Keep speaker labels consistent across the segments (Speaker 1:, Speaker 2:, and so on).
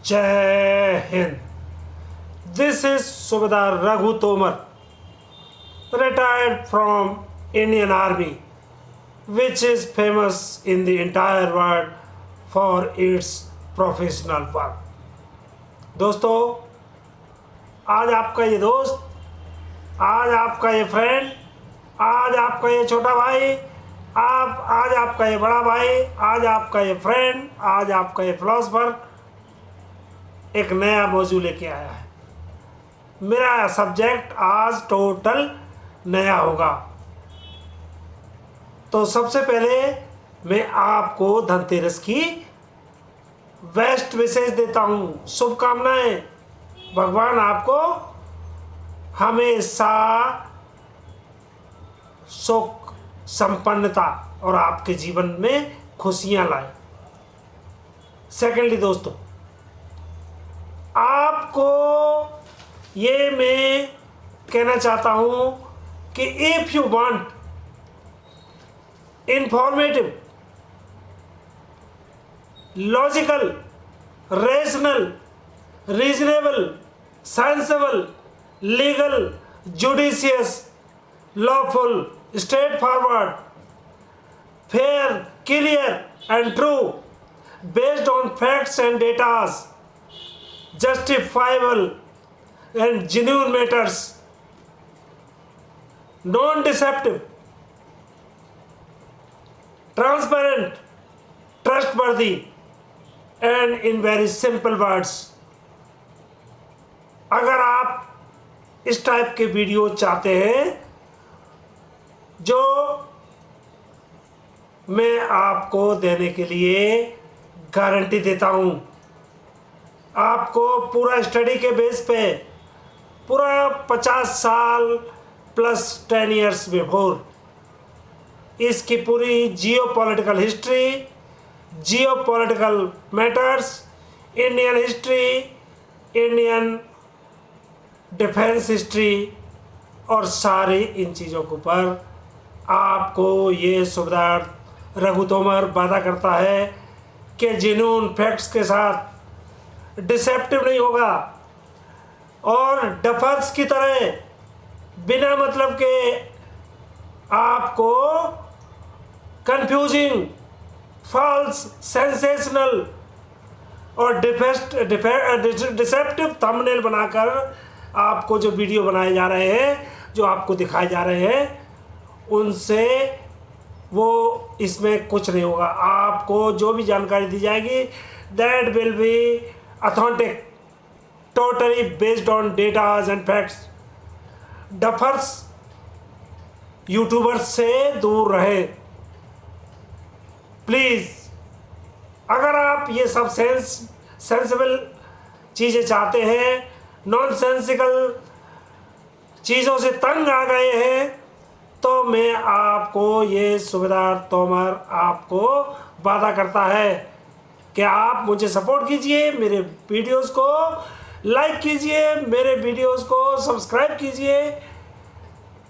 Speaker 1: जय Hind. This is सूबेदार Raghu Tomar, retired from Indian Army, which is famous in the entire world for its professional work. दोस्तों, आज आपका ये दोस्त, आज आपका ये फ्रेंड, आज आपका ये छोटा भाई, आज आपका ये बड़ा भाई, आज आपका ये फ्रेंड, आज आपका ये फिलोसफर एक नया मौजू लेके आया है। मेरा सब्जेक्ट आज टोटल नया होगा। तो सबसे पहले मैं आपको धनतेरस की बेस्ट विशेष देता हूँ, शुभकामनाएं। भगवान आपको हमेशा सुख, संपन्नता और आपके जीवन में खुशियां लाए। सेकेंडली दोस्तों, आपको ये मैं कहना चाहता हूं कि if you want informative, logical, rational, reasonable, sensible, legal, judicious, lawful, straight forward, fair, clear and true, based on facts and datas, justifiable and genuine matters, non-deceptive, transparent, trustworthy, and in very simple words. अगर आप इस type के video चाहते हैं जो मैं आपको देने के लिए गारंटी देता हूं, आपको पूरा स्टडी के बेस पे पूरा 50 साल प्लस 10 इयर्स बिफोर इसकी पूरी जियो पॉलिटिकल हिस्ट्री, जियो political matters, Indian history, Indian defence history और सारी इन चीज़ों के ऊपर आपको ये सूबेदार रघु तोमर वादा करता है कि जेन्युइन फैक्ट्स के साथ, डिसेप्टिव नहीं होगा और डफर्स की तरह बिना मतलब के आपको कंफ्यूजिंग, फॉल्स, सेंसेशनल और डिसेप्टिव थंबनेल बनाकर आपको जो वीडियो बनाए जा रहे हैं, जो आपको दिखाए जा रहे हैं, उनसे वो इसमें कुछ नहीं होगा। आपको जो भी जानकारी दी जाएगी that will be authentic, totally based on data and facts. Duffers YouTubers से दूर रहे प्लीज। अगर आप ये सब सेंसिबल चीजें चाहते हैं, नॉन सेंसिकल चीजों से तंग आ गए हैं, तो मैं आपको ये सूबेदार तोमर आपको वादा करता है कि आप मुझे सपोर्ट कीजिए, मेरे वीडियोस को लाइक कीजिए, मेरे वीडियोस को सब्सक्राइब कीजिए।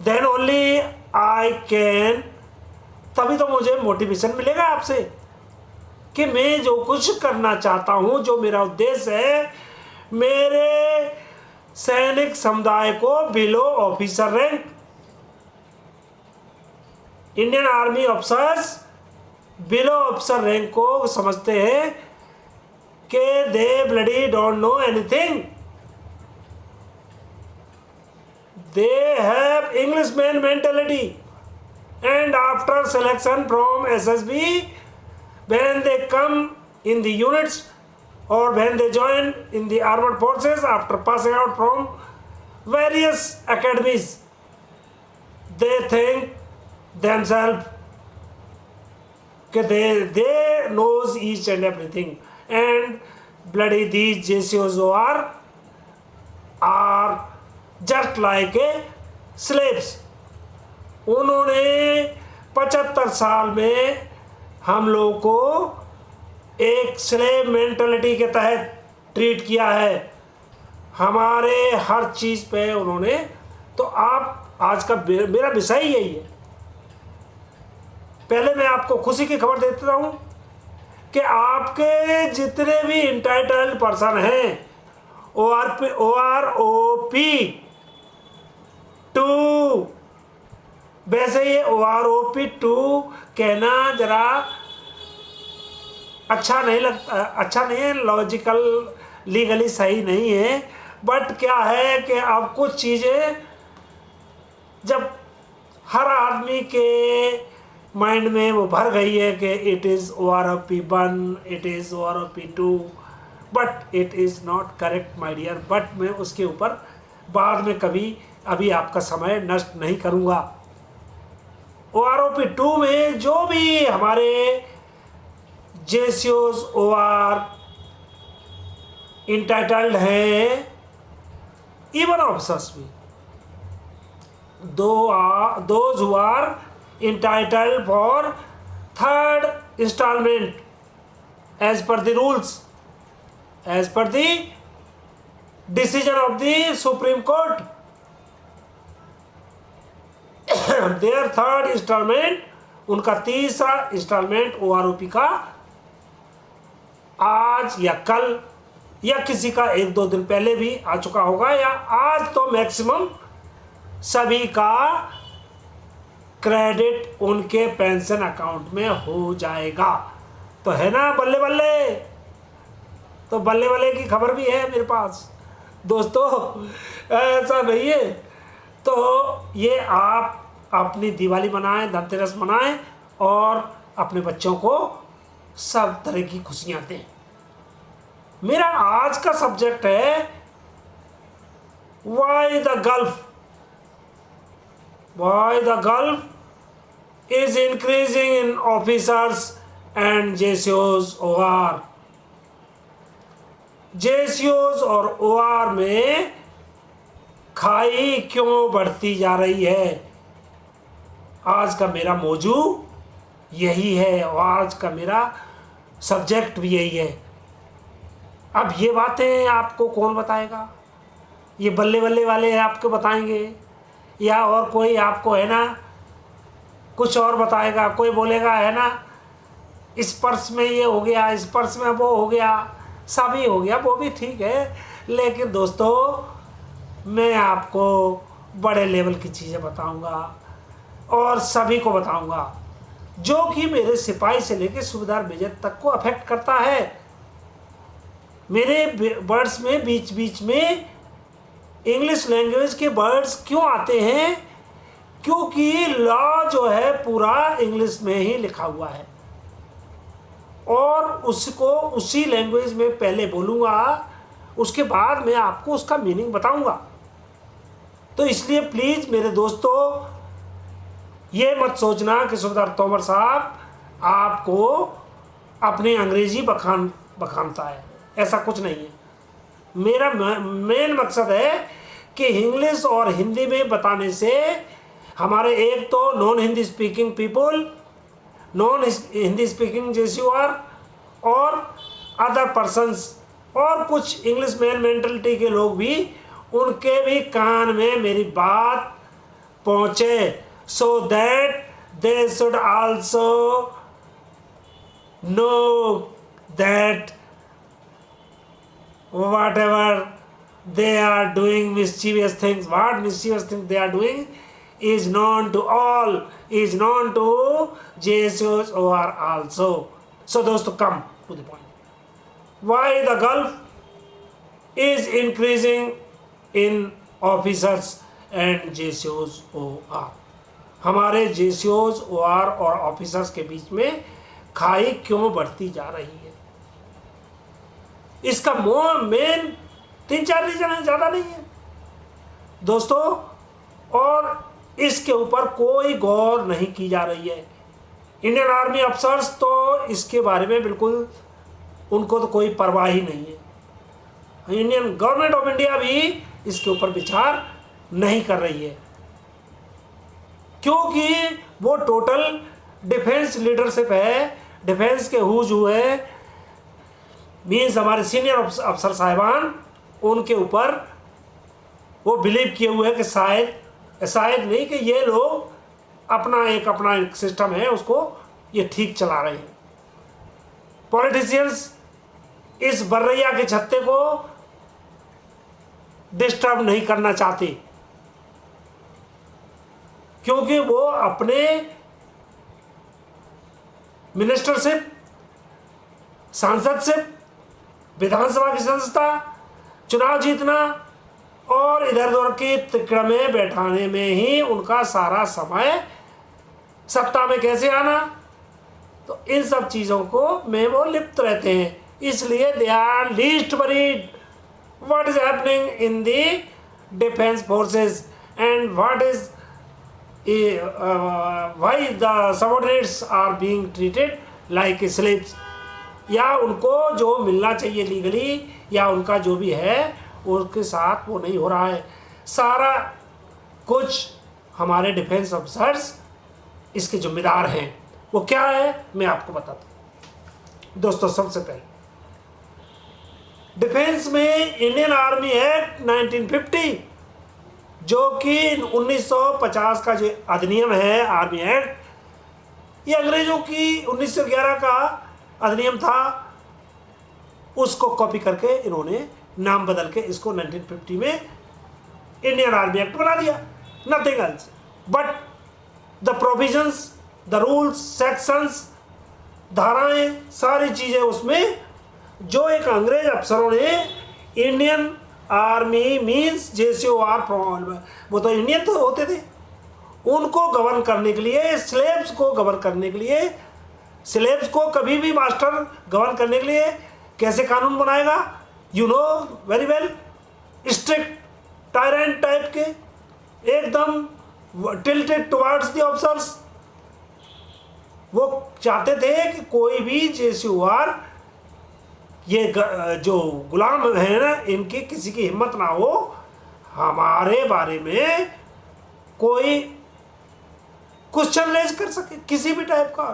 Speaker 1: देन ओनली आई कैन, तभी तो मुझे मोटिवेशन मिलेगा आपसे कि मैं जो कुछ करना चाहता हूँ, जो मेरा उद्देश्य है, मेरे सैनिक समुदाय को below officer rank, Indian army officers below officer rank को समझते हैं कि they bloody don't know anything, they have Englishman mentality, and after selection from SSB, when they come in the units or when they join in the armed forces after passing out from various academies, they think themselves they knows each and everything, and bloody these JCOs are just like a slaves. उन्होंने 75 साल में हम लोगों को एक slave mentality के तहत treat किया है, हमारे हर चीज़ पे उन्होंने। तो आप आज का मेरा विषय यही है। पहले मैं आपको खुशी की खबर देता हूँ कि आपके जितने भी इंटाइटल्ड पर्सन हैं OROP 2, वैसे ये OROP 2 कहना ज़रा अच्छा नहीं लगता, अच्छा नहीं है, लॉजिकल लीगली सही नहीं है। बट क्या है कि अब कुछ चीज़ें जब हर आदमी के माइंड में वो भर गई है कि it is OROP 1, it is OROP 2, but it is not correct my dear. But मैं उसके ऊपर बाद में कभी अभी आपका समय नष्ट नहीं करूँगा। OROP 2 में जो भी हमारे JCOs OR इंटाइटल्ड हैं, इवन ऑफिसर्स भी, those who are entitled for third installment as per the rules, as per the decision of the Supreme Court, their third installment, उनका तीसरा इंस्टॉलमेंट OROP का आज या कल या किसी का 1-2 दिन पहले भी आ चुका होगा, या आज तो मैक्सिमम सभी का क्रेडिट उनके पेंशन अकाउंट में हो जाएगा। तो है ना बल्ले बल्ले, तो बल्ले बल्ले की खबर भी है मेरे पास दोस्तों, ऐसा नहीं है। तो ये आप अपनी दिवाली मनाएं, धनतेरस मनाएं और अपने बच्चों को सब तरह की खुशियां दें। मेरा आज का सब्जेक्ट है why the gulf is increasing in officers and JCOs OR। JCOs और OR में खाई क्यों बढ़ती जा रही है, आज का मेरा मौजू यही है और आज का मेरा सब्जेक्ट भी यही है। अब ये बातें आपको कौन बताएगा, ये बल्ले बल्ले वाले आपको बताएंगे या और कोई आपको है ना कुछ और बताएगा। कोई बोलेगा है ना इस पर्स में ये हो गया, इस पर्स में वो हो गया, सभी हो गया, वो भी ठीक है। लेकिन दोस्तों मैं आपको बड़े लेवल की चीज़ें बताऊंगा और सभी को बताऊंगा, जो कि मेरे सिपाही से लेकर सूबेदार मेजर तक को अफेक्ट करता है। मेरे वर्ड्स में बीच बीच में इंग्लिश लैंग्वेज के वर्ड्स क्यों आते हैं, क्योंकि लॉ जो है पूरा इंग्लिश में ही लिखा हुआ है और उसको उसी लैंग्वेज में पहले बोलूँगा, उसके बाद मैं आपको उसका मीनिंग बताऊँगा। तो इसलिए प्लीज़ मेरे दोस्तों ये मत सोचना कि सूबेदार तोमर साहब आपको अपनी अंग्रेजी बखानता है, ऐसा कुछ नहीं है। मेरा मेन मकसद है कि इंग्लिश और हिंदी में बताने से हमारे एक तो non Hindi speaking people, non Hindi speaking JCOR और अदर पर्सन्स और कुछ इंग्लिश मैन मेंटलिटी के लोग भी, उनके भी कान में मेरी बात पहुँचे, so that they should also know that whatever they are doing mischievous things, what mischievous things they are doing is known to all, is known to JCOs OR also. So दोस्तों come to the point. Why the gulf is increasing in officers and JCOs OR? हमारे JCOs OR और officers के बीच में खाई क्यों बढ़ती जा रही है, इसका मेन 3-4 रीजन है, ज़्यादा नहीं है दोस्तों। और इसके ऊपर कोई गौर नहीं की जा रही है। इंडियन आर्मी अफसर्स तो इसके बारे में बिल्कुल, उनको तो कोई परवाह ही नहीं है। इंडियन गवर्नमेंट ऑफ इंडिया भी इसके ऊपर विचार नहीं कर रही है, क्योंकि वो टोटल डिफेंस लीडरशिप है, डिफेंस के हुज हुए मीन्स हमारे सीनियर अफसर साहिबान, उनके ऊपर वो बिलीव किए हुए हैं कि शायद नहीं कि ये लोग अपना एक सिस्टम है उसको ये ठीक चला रहे हैं। पॉलिटिशियंस इस बर्रैया के छत्ते को डिस्टर्ब नहीं करना चाहते, क्योंकि वो अपने मिनिस्टरशिप, सांसदशिप, विधानसभा की सदस्यता, चुनाव जीतना और इधर उधर की तिकड़ में बैठाने में ही उनका सारा समय, सत्ता में कैसे आना, तो इन सब चीज़ों को में वो लिप्त रहते हैं। इसलिए they are least worried what is happening in the defense forces and what is why the subordinates are being treated like slaves, या उनको जो मिलना चाहिए लीगली या उनका जो भी है उसके साथ वो नहीं हो रहा है। सारा कुछ हमारे डिफेंस ऑफिसर्स इसके जिम्मेदार हैं। वो क्या है मैं आपको बताता हूँ। दोस्तों, सबसे पहले डिफेंस में इंडियन आर्मी एक्ट 1950, जो कि 1950 का जो अधिनियम है आर्मी एक्ट, ये अंग्रेज़ों की 1911 का अधिनियम था, उसको कॉपी करके इन्होंने नाम बदल के इसको 1950 में इंडियन आर्मी एक्ट बना दिया। Nothing else but the provisions, the rules, sections, धाराएं, सारी चीज़ें उसमें जो एक अंग्रेज अफसरों ने इंडियन आर्मी मीन्स JCOR, वो तो इंडियन तो होते थे, उनको गवर्न करने के लिए, स्लेव्स को गवर्न करने के लिए, स्लेव्स को कभी भी मास्टर गवर्न करने के लिए कैसे कानून बनाएगा, you know very well, strict tyrant type के, एकदम टिल्टेड टुवर्ड्स द ऑफिसर्स। वो चाहते थे कि कोई भी JCOR, ये जो गुलाम है ना, इनकी किसी की हिम्मत ना हो हमारे बारे में कोई क्वेश्चन रेज कर सके किसी भी टाइप का,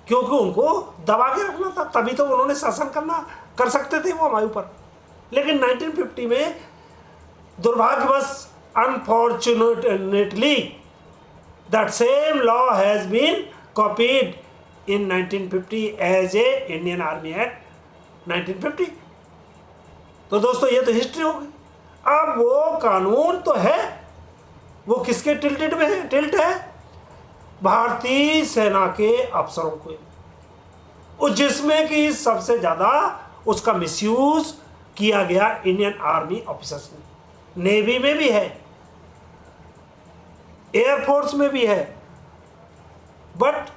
Speaker 1: क्योंकि उनको दबा के रखना था, तभी तो उन्होंने शासन कर सकते थे वो हमारे ऊपर। लेकिन 1950 में दुर्भाग्यवश, unfortunately, that same law has been copied in 1950 as a Indian army act 1950। तो दोस्तों, ये तो हिस्ट्री हो गई। अब वो कानून तो है, वो किसके टिल्टेड में है? टिल्ट है भारतीय सेना के अफसरों को, जिसमें कि सबसे ज़्यादा उसका मिसयूज किया गया इंडियन आर्मी ऑफिसर्स ने। नेवी में भी है, एयरफोर्स में भी है, बट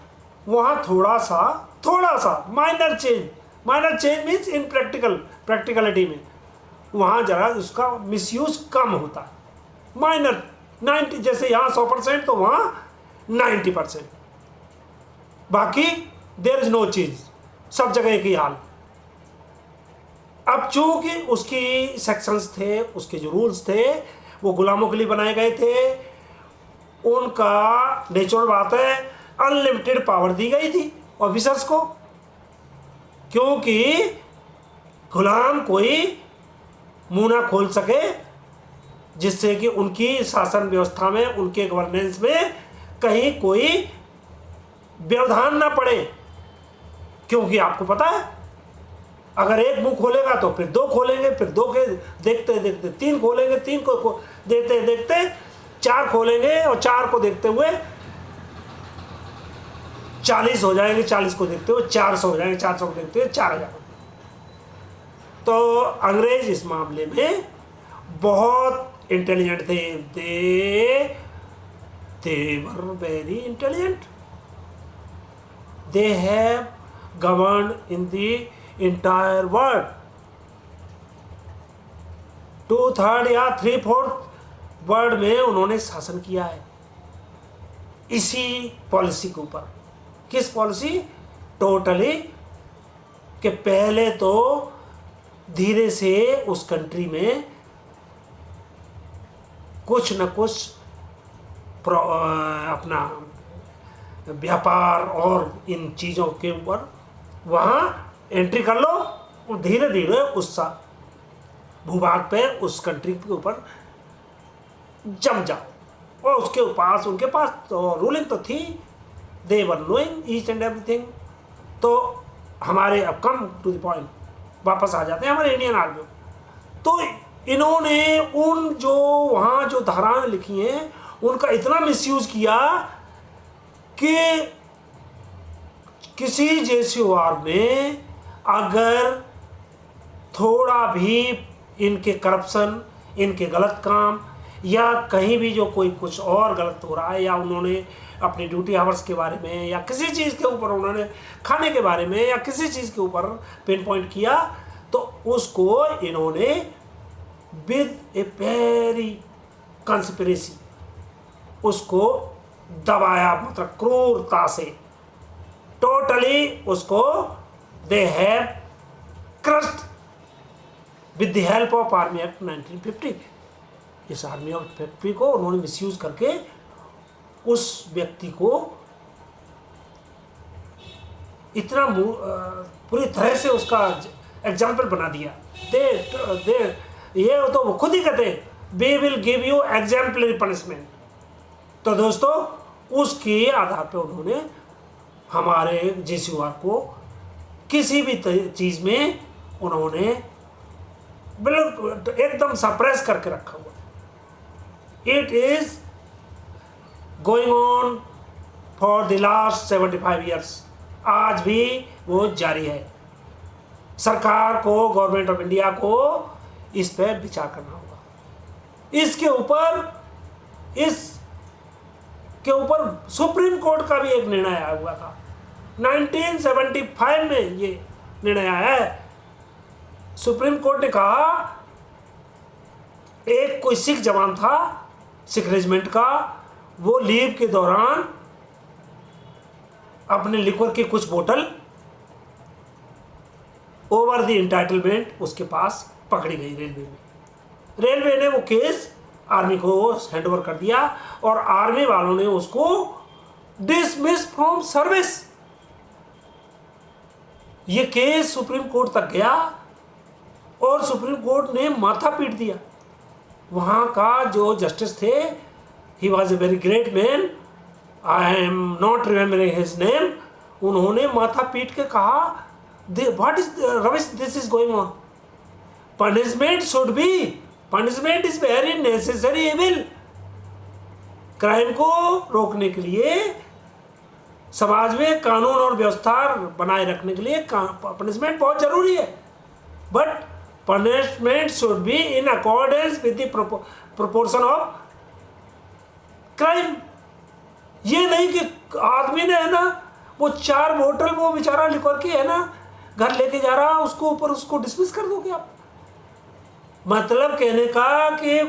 Speaker 1: वहाँ थोड़ा सा minor change means in practicality में वहाँ जरा उसका मिसयूज कम होता है। माइनर 90, जैसे यहाँ 100% तो वहाँ 90%, बाकी देयर इज नो चेंज, सब जगह एक ही हाल। अब चूँकि उसकी सेक्शंस थे, उसके जो रूल्स थे वो गुलामों के लिए बनाए गए थे, उनका नेचुरल बात है अनलिमिटेड पावर दी गई थी ऑफिसर्स को, क्योंकि गुलाम कोई मुंह ना खोल सके, जिससे कि उनकी शासन व्यवस्था में, उनके गवर्नेंस में कहीं कोई व्यवधान ना पड़े। क्योंकि आपको पता है, अगर एक मुंह खोलेगा तो फिर दो खोलेंगे, फिर दो के देखते देखते तीन खोलेंगे, तीन को देखते देखते चार खोलेंगे, और चार को देखते हुए 40 हो जाएंगे, 40 को देखते हुए 400 हो जाएंगे, 400 को देखते हुए 4000। तो अंग्रेज इस मामले में बहुत इंटेलिजेंट थे, they were very intelligent. They have governed in the entire world. 2/3 या 3/4 वर्ल्ड में उन्होंने शासन किया है इसी पॉलिसी के ऊपर। किस पॉलिसी? टोटली कि पहले तो धीरे से उस कंट्री में कुछ न कुछ अपना व्यापार और इन चीज़ों के ऊपर वहाँ एंट्री कर लो, और धीरे धीरे उस भूभाग पे, उस कंट्री के ऊपर जम जाओ। और उसके पास, उनके पास तो रूलिंग तो थी, दे वर नोइंग ईच एंड एवरीथिंग। तो हमारे, अब कम टू द पॉइंट वापस आ जाते हैं हमारे इंडियन आर्मी। तो इन्होंने उन जो वहाँ जो धाराएं लिखी हैं उनका इतना मिसयूज किया कि किसी JCOR में अगर थोड़ा भी इनके करप्शन, इनके गलत काम, या कहीं भी जो कोई कुछ और गलत हो रहा है, या उन्होंने अपनी ड्यूटी आवर्स के बारे में या किसी चीज़ के ऊपर, उन्होंने खाने के बारे में या किसी चीज़ के ऊपर पिन पॉइंट किया, तो उसको इन्होंने विद ए वेरी कंस्पिरेसी उसको दबाया, मतलब क्रूरता से टोटली उसको they have crushed with the help of army act 1950। इस आर्मी एक्ट 50 को उन्होंने मिसयूज करके उस व्यक्ति को इतना पूरी तरह से उसका एग्जाम्पल बना दिया। ये तो वो खुद ही कहते हैं we will give you exemplary punishment. तो दोस्तों उसके आधार पे उन्होंने हमारे JCOR को किसी भी चीज़ में उन्होंने बिल्कुल एकदम सप्रेस करके रखा हुआ है। It is going on for the last 75 years. आज भी वो जारी है। सरकार को, गवर्नमेंट ऑफ इंडिया को इस पर विचार करना होगा। इसके ऊपर सुप्रीम कोर्ट का भी एक निर्णय आया हुआ था। 1975 में ये निर्णय आया है। सुप्रीम कोर्ट ने कहा एक कोई सिख जवान था, सिख रेजिमेंट का, वो लीव के दौरान अपने लिक्वर की कुछ बोतल ओवर द इंटाइटलमेंट उसके पास पकड़ी गई रेलवे में। रेलवे ने वो केस आर्मी को हैंड ओवर कर दिया और आर्मी वालों ने उसको डिसमिस फ्रॉम सर्विस। ये केस सुप्रीम कोर्ट तक गया और सुप्रीम कोर्ट ने माथा पीट दिया। वहाँ का जो जस्टिस थे, he was a very great man, I am not remembering his name, उन्होंने माथा पीट के कहा what is rubbish this is going on, punishment should be, punishment is very necessary evil. Crime को रोकने के लिए, समाज में कानून और व्यवस्था बनाए रखने के लिए पनिशमेंट बहुत जरूरी है, but punishment should be in accordance with the proportion of crime. ये नहीं कि आदमी ने है ना वो 4 बोतल वो बेचारा लिक्वर की है ना घर लेके जा रहा, उसको ऊपर उसको डिसमिस कर दोगे आप। मतलब कहने का कि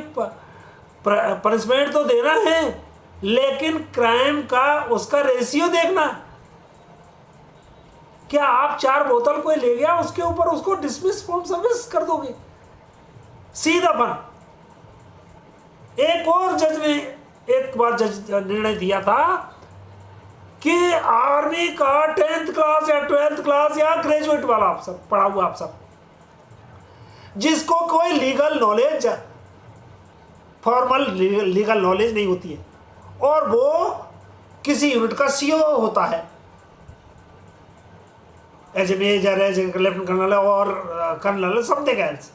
Speaker 1: पनिशमेंट तो देना है, लेकिन क्राइम का उसका रेशियो देखना। क्या आप 4 बोतल कोई ले गया उसके ऊपर उसको डिसमिस फ्रॉम सर्विस कर दोगे? सीधा बन। एक और जज ने एक बार जज निर्णय दिया था कि आर्मी का 10th क्लास या 12th क्लास या ग्रेजुएट वाला अफसर, पढ़ा हुआ अफसर, जिसको कोई legal knowledge, formal legal knowledge नहीं होती है, और वो किसी यूनिट का CO होता है, as a major, as a lieutenant colonel और कर्नल, समथिंग एल्स,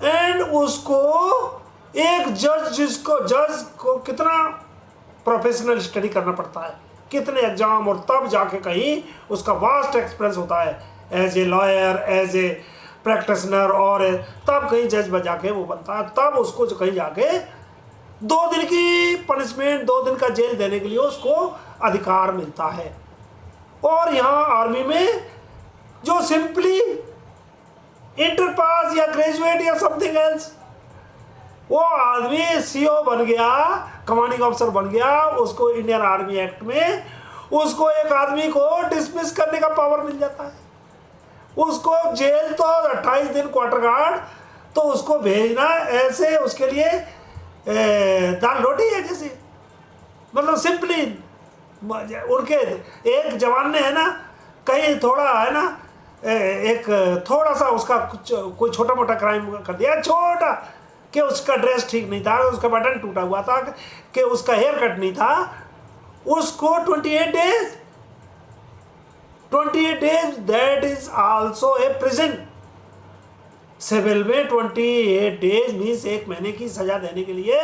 Speaker 1: एंड उसको एक जज को कितना प्रोफेशनल स्टडी करना पड़ता है, कितने एग्जाम, और तब जाके कहीं उसका वास्ट एक्सपीरियंस होता है as a lawyer, as a practitioner, और तब कहीं जज बजा के वो बनता है। तब उसको जो कहीं जाके 2 दिन की पनिशमेंट, 2 दिन का जेल देने के लिए उसको अधिकार मिलता है। और यहाँ आर्मी में जो सिंपली इंटर पास या ग्रेजुएट या समथिंग एल्स, वो आदमी CO बन गया, कमांडिंग ऑफिसर बन गया, उसको इंडियन आर्मी एक्ट में उसको एक आदमी को डिसमिस करने का पावर मिल जाता है। उसको जेल तो 28 दिन क्वार्टर गार्ड, तो उसको भेजना ऐसे उसके लिए दाल रोटी है जैसे, मतलब सिंपली उनके एक जवान ने है ना कहीं थोड़ा है ना एक थोड़ा सा उसका कोई छोटा मोटा क्राइम कर दिया, छोटा, कि उसका ड्रेस ठीक नहीं था, उसका बटन टूटा हुआ था, कि उसका हेयर कट नहीं था, उसको 28 days 28 days, that is also a prison. Civil में 28 डेज मीन्स 1 महीने की सजा देने के लिए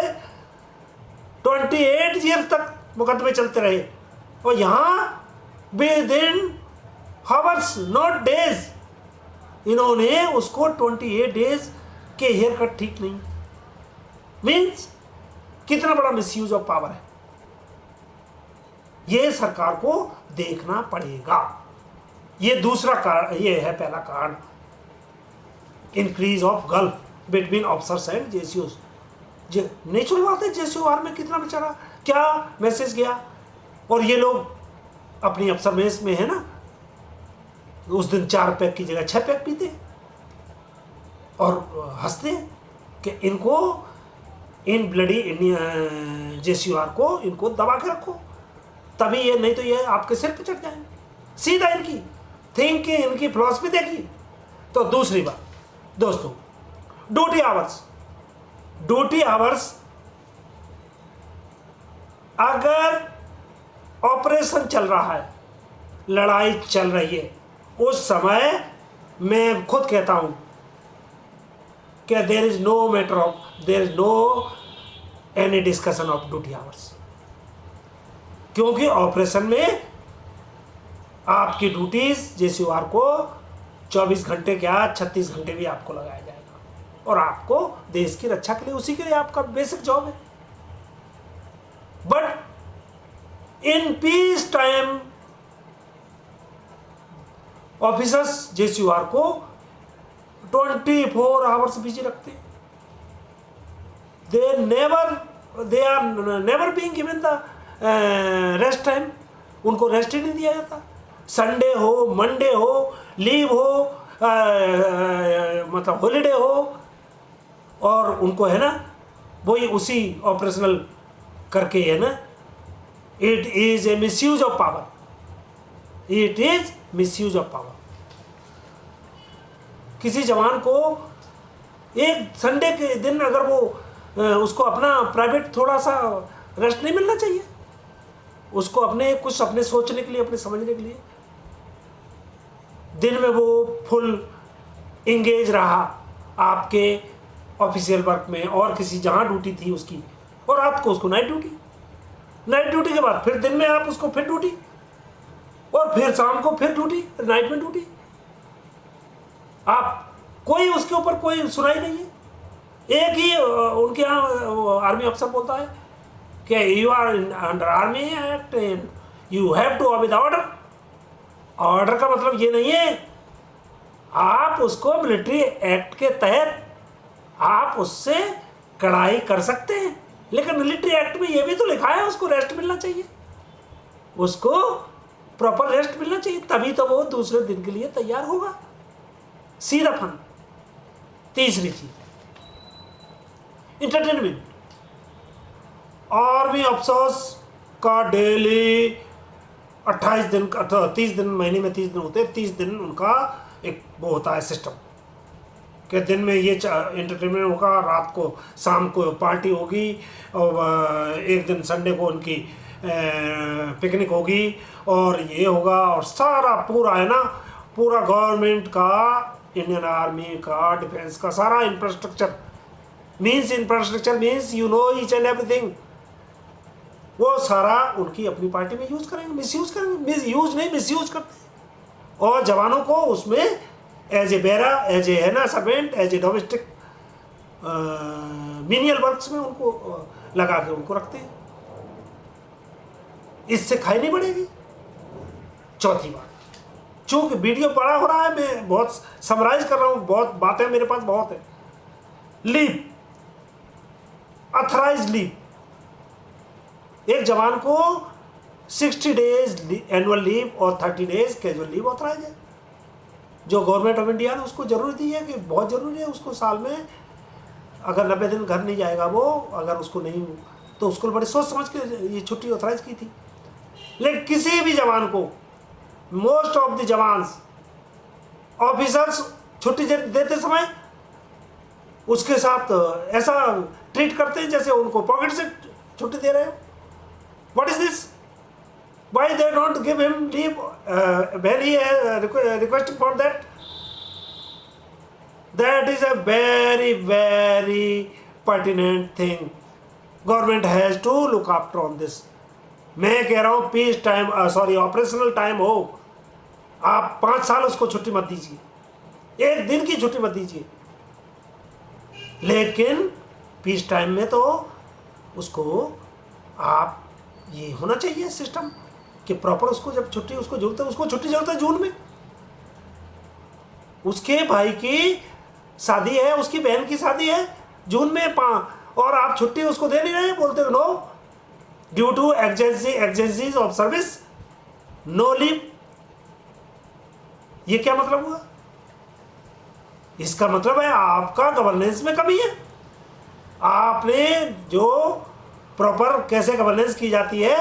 Speaker 1: 28 ईयर तक मुकदमे चलते रहे, और यहाँ with in hours not days इन्होंने उसको 28 डेज के हेयर कट ठीक नहीं। मीन्स कितना बड़ा मिसयूज ऑफ पावर है, ये सरकार को देखना पड़ेगा। ये दूसरा कारण, ये है पहला कारण, increase of gulf between officers and जेसीओस। नेचुरल बात है, जेसीओ में कितना बेचारा क्या मैसेज गया, और ये लोग अपनी अफसर मेस में है ना, उस दिन 4 पैक की जगह 6 पैक पीते और हंसते कि इनको, इन ब्लडी जेसीओ को इनको दबा के रखो, तभी ये, नहीं तो ये आपके सिर पे चढ़ जाएंगे। सीधा इनकी थिंकिंग, इनकी फिलॉसफी देखिए। तो दूसरी बात दोस्तों, ड्यूटी आवर्स अगर ऑपरेशन चल रहा है, लड़ाई चल रही है, उस समय मैं खुद कहता हूं कि there is no any discussion of duty hours, क्योंकि ऑपरेशन में आपकी ड्यूटीज जेसीओ को 24 घंटे क्या 36 घंटे भी आपको लगाया जाएगा, और आपको देश की रक्षा के लिए, उसी के लिए आपका बेसिक जॉब है। But in peace time officers JCO को 24 आवर्स बिजी रखते, they are never being given the rest time, उनको रेस्ट ही नहीं दिया जाता। संडे हो, मंडे हो, लीव हो, मतलब हॉलीडे हो, और उनको है ना वही उसी ऑपरेशनल करके है ना, it is a misuse of power, it is misuse of power. किसी जवान को एक संडे के दिन अगर वो उसको अपना प्राइवेट थोड़ा सा रेस्ट नहीं मिलना चाहिए, उसको अपने कुछ अपने सोचने के लिए, अपने समझने के लिए। दिन में वो फुल इंगेज रहा आपके ऑफिशियल वर्क में और किसी जहाँ ड्यूटी थी उसकी, और रात को उसको नाइट ड्यूटी के बाद फिर दिन में आप उसको फिर ड्यूटी, और फिर शाम को फिर ड्यूटी, नाइट में ड्यूटी। आप कोई उसके ऊपर कोई सुनाई नहीं है। एक ही उनके यहाँ आर्मी अफसर बोलता है कि you are under army act and you have to obey the order. Order का मतलब ये नहीं है, आप उसको मिलिट्री एक्ट के तहत आप उससे कड़ाई कर सकते हैं, लेकिन मिलिट्री एक्ट में ये भी तो लिखा है उसको रेस्ट मिलना चाहिए, उसको प्रॉपर रेस्ट मिलना चाहिए, तभी तो वो दूसरे दिन के लिए तैयार होगा। सीधा फन। तीसरी चीज इंटरटेनमेंट। आर्मी अफसर्स का डेली 28 दिन का 30 दिन, महीने में 30 दिन होते हैं, 30 दिन उनका एक वो होता है सिस्टम कि दिन में ये इंटरटेनमेंट होगा, रात को शाम को पार्टी होगी, और एक दिन संडे को उनकी पिकनिक होगी, और ये होगा, और सारा पूरा है ना, पूरा गवर्नमेंट का, इंडियन आर्मी का, डिफेंस का सारा infrastructure means you know each and everything, वो सारा उनकी अपनी पार्टी में यूज करेंगे, मिसयूज करेंगे, यूज नहीं मिसयूज करते, और जवानों को उसमें एज ए बेरा, एज ए है ना servant, as a domestic menial works में उनको लगा के उनको रखते हैं। इससे खाई नहीं बढ़ेगी। चौथी बात, चूंकि वीडियो बड़ा हो रहा है, मैं बहुत समराइज कर रहा हूँ, बहुत बातें मेरे पास बहुत है। लीव, अथराइज लीव, एक जवान को 60 डेज एनुअल लीव और 30 डेज कैजुअल लीव ऑथराइज है, जो गवर्नमेंट ऑफ इंडिया ने उसको जरूरी दी है कि बहुत ज़रूरी है उसको। साल में अगर 90 दिन घर नहीं जाएगा वो, अगर उसको नहीं, तो उसको बड़े सोच समझ के ये छुट्टी ऑथराइज की थी। लेकिन किसी भी जवान को, most of the jawans officers छुट्टी देते समय उसके साथ ऐसा ट्रीट करते हैं जैसे उनको पॉकेट से छुट्टी दे रहे हो। What is this? Why they don't give him leave when he requesting for that? That is a very, very pertinent thing. Government has to look after on this. मैं कह रहा हूँ पीस टाइम ऑपरेशनल टाइम हो, आप 5 साल उसको छुट्टी मत दीजिए, 1 दिन की छुट्टी मत दीजिए, लेकिन पीस टाइम में तो उसको आप ये होना चाहिए सिस्टम कि प्रॉपर उसको जब छुट्टी उसको जरूरत है, उसको छुट्टी जरूरत है जून में, उसके भाई की शादी है, उसकी बहन की शादी है जून में और आप छुट्टी उसको दे नहीं रहे, बोलते हो no due to exigencies of service no leave. ये क्या मतलब हुआ? इसका मतलब है आपका गवर्नेंस में कमी है, आपने जो प्रॉपर कैसे गवर्नेंस की जाती है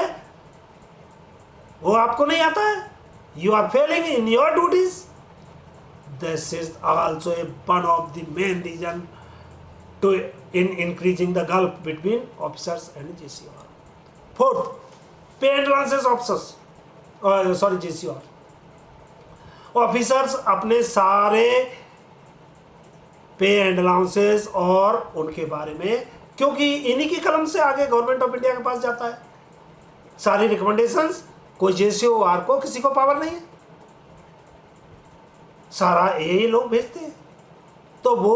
Speaker 1: वो आपको नहीं आता है, you are failing in your duties. This is also a one of the main reason to in increasing the gulf between officers and JCOR। 4th, pay and allowances officers JCOR officers अपने सारे पे and allowances और उनके बारे में, क्योंकि इन्हीं की कलम से आगे गवर्नमेंट ऑफ इंडिया के पास जाता है सारी रिकमेंडेशंस, कोई JCOR को किसी को पावर नहीं है, सारा यही लोग भेजते हैं, तो वो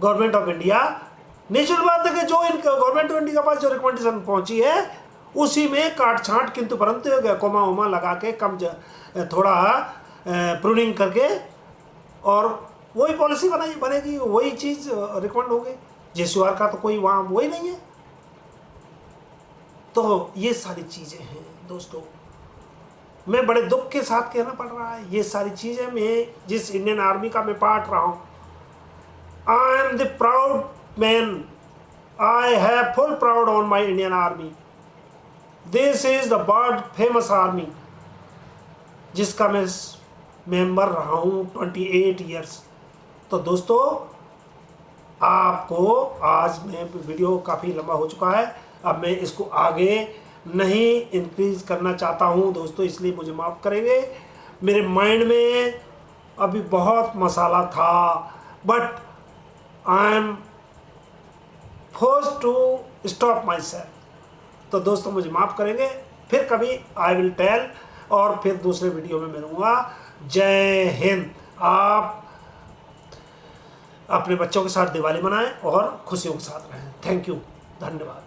Speaker 1: गवर्नमेंट ऑफ इंडिया नेचुरल बात है कि जो गवर्नमेंट ऑफ इंडिया के पास जो रिकमेंडेशन पहुंची है उसी में काट छांट किंतु परंतु हो गया, कोमा वोमा लगा के कम थोड़ा प्रूनिंग करके और वही पॉलिसी बनेगी, वही चीज़ रिकमेंड होगी। JCOR का तो कोई वहाँ वही नहीं है। तो ये सारी चीज़ें हैं दोस्तों, मैं बड़े दुख के साथ कहना पड़ रहा है, ये सारी चीज़ें मैं जिस इंडियन आर्मी का मैं पार्ट रहा हूँ, I am the proud man, I have full proud on my Indian army. This is the world famous army जिसका मैं मेंबर रहा हूँ 28 ईयर्स। तो दोस्तों आपको आज में वीडियो काफ़ी लंबा हो चुका है, अब मैं इसको आगे नहीं इंक्रीज करना चाहता हूँ दोस्तों, इसलिए मुझे माफ़ करेंगे। मेरे माइंड में अभी बहुत मसाला था, but I am forced to stop myself. तो दोस्तों मुझे माफ़ करेंगे, फिर कभी आई विल टेल और फिर दूसरे वीडियो में मिलूँगा। जय हिंद। आप अपने बच्चों के साथ दिवाली मनाएं और खुशियों के साथ रहें। थैंक यू, धन्यवाद।